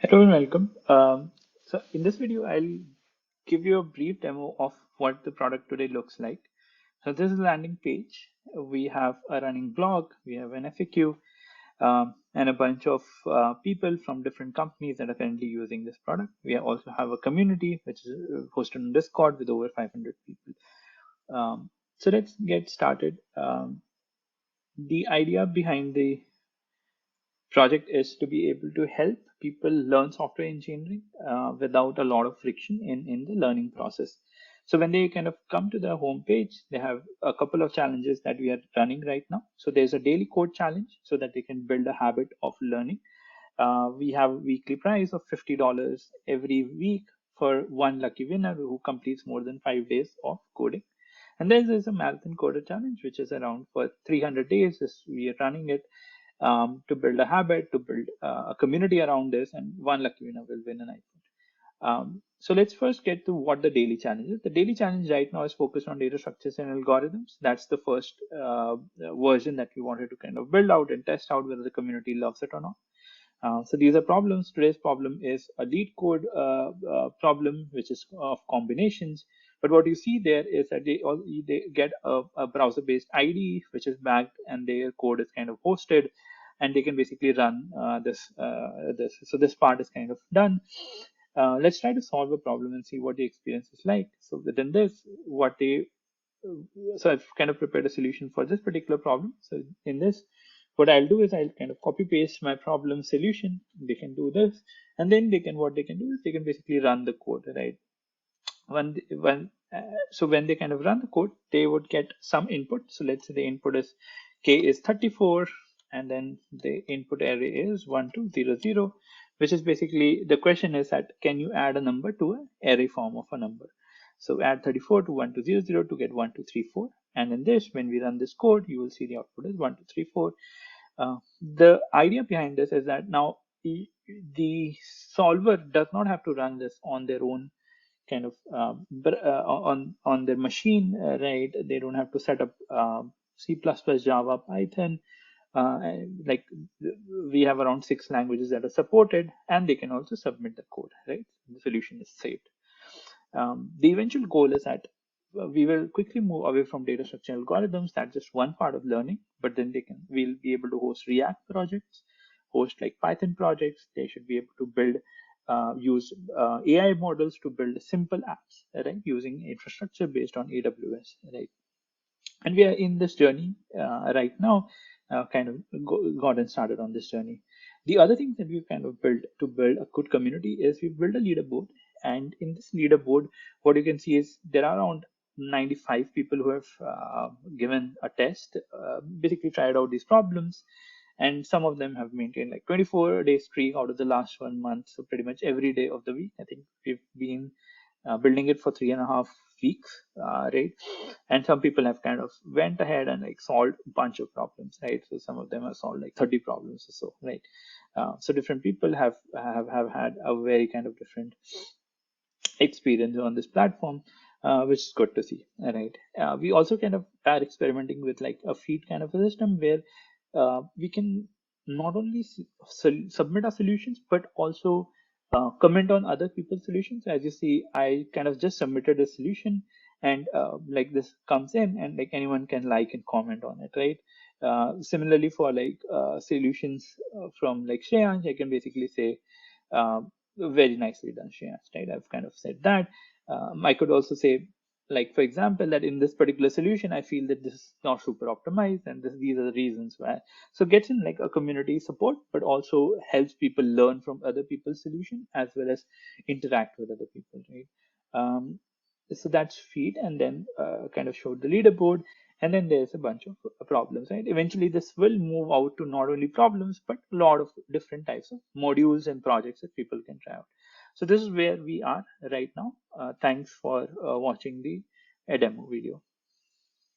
Hello and welcome. So in this video, I'll give you a brief demo of what the product today looks like. So this is the landing page. We have a running blog, we have an FAQ, and a bunch of people from different companies that are currently using this product. We also have a community which is hosted on Discord with over 500 people. So let's get started. The idea behind the project is to be able to help people learn software engineering without a lot of friction in the learning process. So when they kind of come to the home page, they have a couple of challenges that we are running right now. So there's a daily code challenge so that they can build a habit of learning. We have a weekly prize of $50 every week for one lucky winner who completes more than 5 days of coding. And then there's a marathon coder challenge, which is around for 300 days. We are running it to build a habit, to build a community around this, and one lucky winner will win an iPhone. So let's first get to what the daily challenge is. The daily challenge right now is focused on data structures and algorithms. That's the first version that we wanted to kind of build out and test out whether the community loves it or not. So these are problems. Today's problem is a LeetCode problem, which is of combinations. But what you see there is that they get a browser-based IDE, which is backed, and their code is kind of hosted, and they can basically run this. So this part is kind of done. Let's try to solve a problem and see what the experience is like. So within this, so I've kind of prepared a solution for this particular problem. So in this, what I'll do is I'll kind of copy paste my problem solution. They can do this, and then what they can do is they can basically run the code, right? So when they kind of run the code, they would get some input. So let's say the input is k is 34, and then the input array is 1200, which is basically the question is that can you add a number to an array form of a number? So add 34 to 1200 to get 1234. And in this, when we run this code, you will see the output is 1234. The idea behind this is that now the solver does not have to run this on their own kind of on their machine, right? They don't have to set up C++, Java, Python. Like we have around 6 languages that are supported, and they can also submit the code, right? The solution is saved. The eventual goal is that we will quickly move away from data structure algorithms. That's just one part of learning, but then we'll be able to host React projects, host like Python projects. They should be able to build, use AI models to build simple apps, right? Using infrastructure based on AWS, right? And we are in this journey right now, kind of gotten started on this journey. The other thing that we've kind of built to build a good community is we've built a leaderboard. And in this leaderboard, what you can see is there are around 95 people who have given a test, basically tried out these problems. And some of them have maintained like 24-day streak out of the last 1 month. So pretty much every day of the week, I think we've been building it for 3.5 weeks, right? And some people have kind of went ahead and like solved a bunch of problems, right? So some of them have solved like 30 problems or so, right? So different people have had a very kind of different experience on this platform, which is good to see, right? We also kind of are experimenting with like a feed kind of a system where we can not only submit our solutions but also comment on other people's solutions. As you see, I kind of just submitted a solution, and like this comes in, and like anyone can like and comment on it, right? Similarly, for like solutions from like Shreyansh, I can basically say, very nicely done, Shreyansh, right? I've kind of said that. I could also say, like, for example, that in this particular solution, I feel that this is not super optimized, and these are the reasons why. So gets in like a community support, but also helps people learn from other people's solution as well as interact with other people, right? So that's feed, and then kind of showed the leaderboard, and then there's a bunch of problems, right? Eventually, this will move out to not only problems but a lot of different types of modules and projects that people can try out. So this is where we are right now. Thanks for watching the demo video.